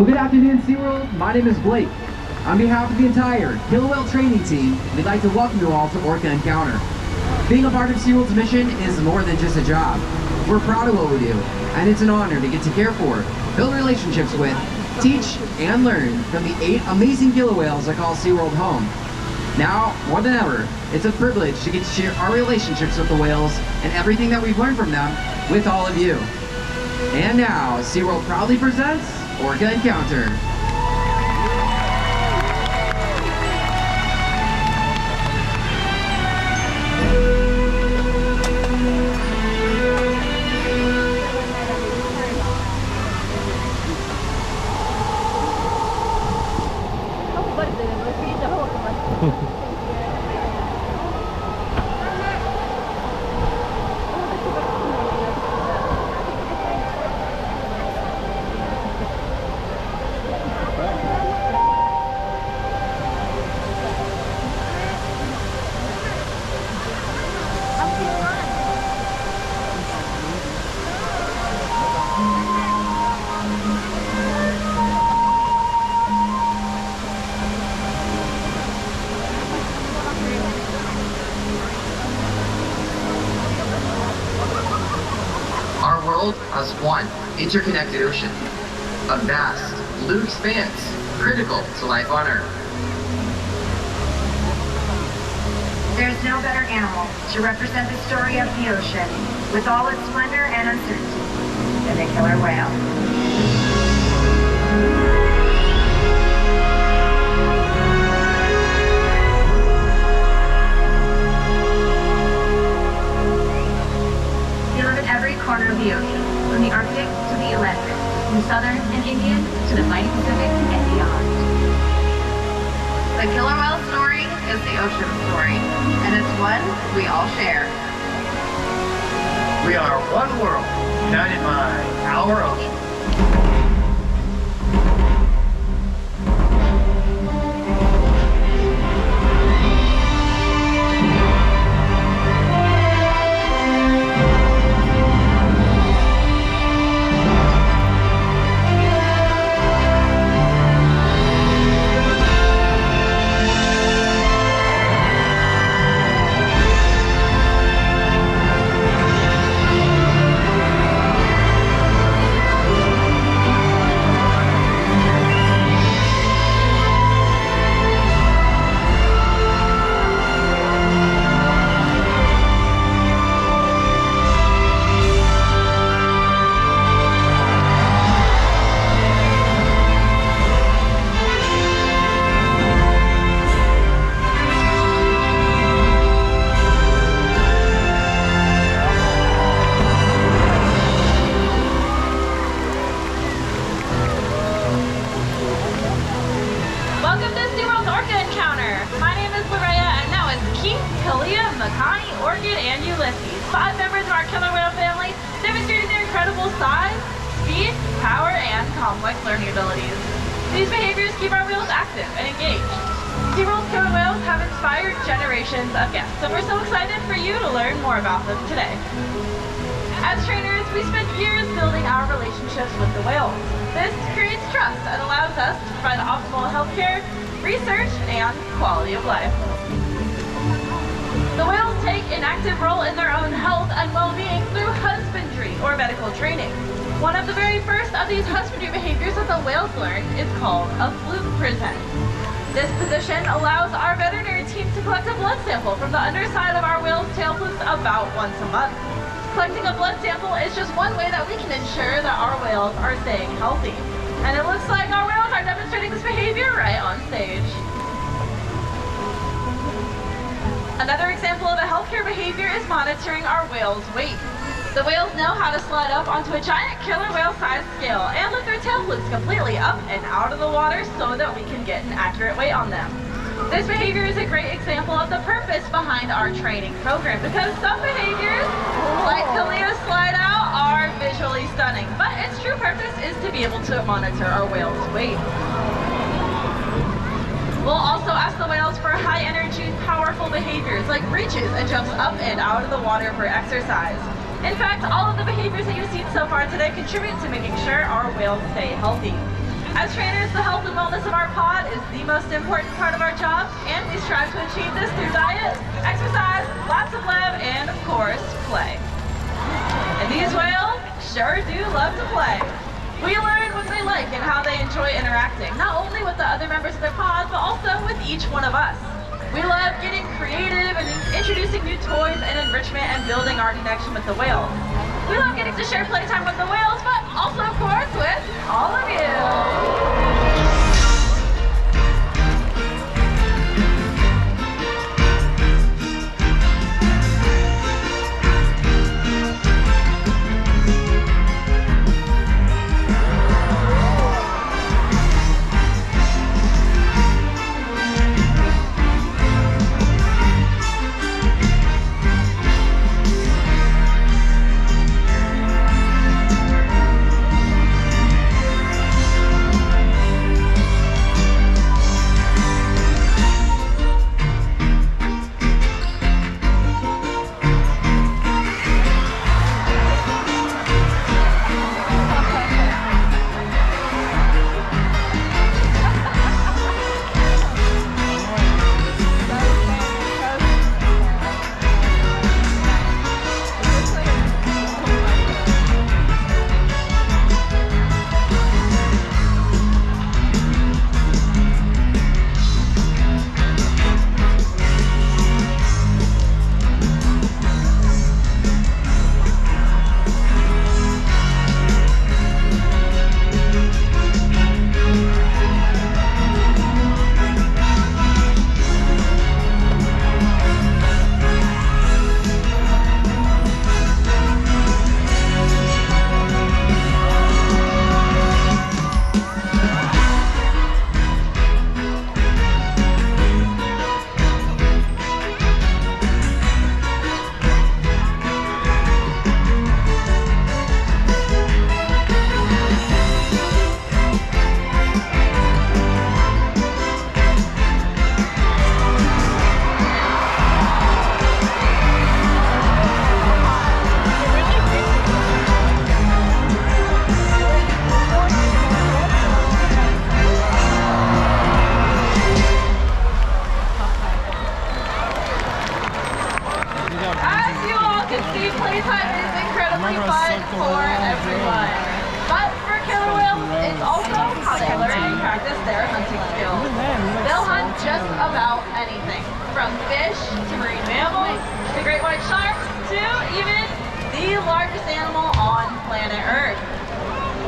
Well, good afternoon, SeaWorld. My name is Blake. On behalf of the entire killer whale training team, we'd like to welcome you all to Orca Encounter. Being a part of SeaWorld's mission is more than just a job. We're proud of what we do, and it's an honor to get to care for, build relationships with, teach, and learn from the 8 amazing killer whales that call SeaWorld home. Now, more than ever, it's a privilege to get to share our relationships with the whales and everything that we've learned from them with all of you. And now, SeaWorld proudly presents Orca Encounter. As one interconnected ocean, a vast blue expanse critical to life on Earth. There's no better animal to represent the story of the ocean with all its splendor and uncertainty than the killer whale. They live in every corner of the ocean, from the Arctic to the Atlantic, from Southern and Indian to the mighty Pacific and beyond. The killer whale story is the ocean story, and it's one we all share. We are one world, united by our ocean. And Ulysses, 5 members of our killer whale family, demonstrating their incredible size, speed, power, and complex learning abilities. These behaviors keep our whales active and engaged. SeaWorld's killer whales have inspired generations of guests, so we're so excited for you to learn more about them today. As trainers, we spent years building our relationships with the whales. This creates trust and allows us to provide optimal healthcare, research, and quality of life. The whales take an active role in their own health and well-being through husbandry or medical training. One of the very first of these husbandry behaviors that the whales learn is called a fluke present. This position allows our veterinary team to collect a blood sample from the underside of our whale's tail flukes about once a month. Collecting a blood sample is just one way that we can ensure that our whales are staying healthy. And it looks like our whales are demonstrating this behavior right on stage. Another example of a healthcare behavior is monitoring our whale's weight. The whales know how to slide up onto a giant killer whale-sized scale and lift their tail flukes completely up and out of the water so that we can get an accurate weight on them. This behavior is a great example of the purpose behind our training program, because some behaviors, like Kalia's slide out, are visually stunning, but its true purpose is to be able to monitor our whale's weight. We'll also ask the whales for high-energy, powerful behaviors like reaches and jumps up and out of the water for exercise. In fact, all of the behaviors that you've seen so far today contribute to making sure our whales stay healthy. As trainers, the health and wellness of our pod is the most important part of our job, and we strive to achieve this through diet, exercise, lots of lab, and of course, play. And these whales sure do love to play. We learn what they like and how they enjoy interacting, not only with the other members of their pod, but also with each one of us. We love getting creative and introducing new toys and enrichment and building our connection with the whales. We love getting to share playtime with the whales, but also, of course, with all of you.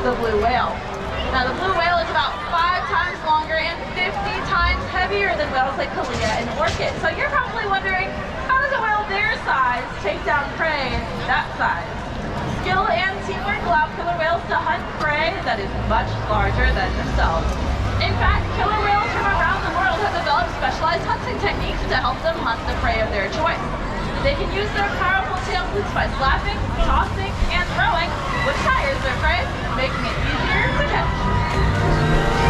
The blue whale. Now the blue whale is about 5 times longer and 50 times heavier than whales like Kalia and Orca. So you're probably wondering, how does a whale their size take down prey that size? Skill and teamwork allow killer whales to hunt prey that is much larger than themselves. In fact, killer whales from around the world have developed specialized hunting techniques to help them hunt the prey of their choice. They can use their powerful tail flukes by slapping, tossing, and throwing, which tires their prey, making it easier to catch.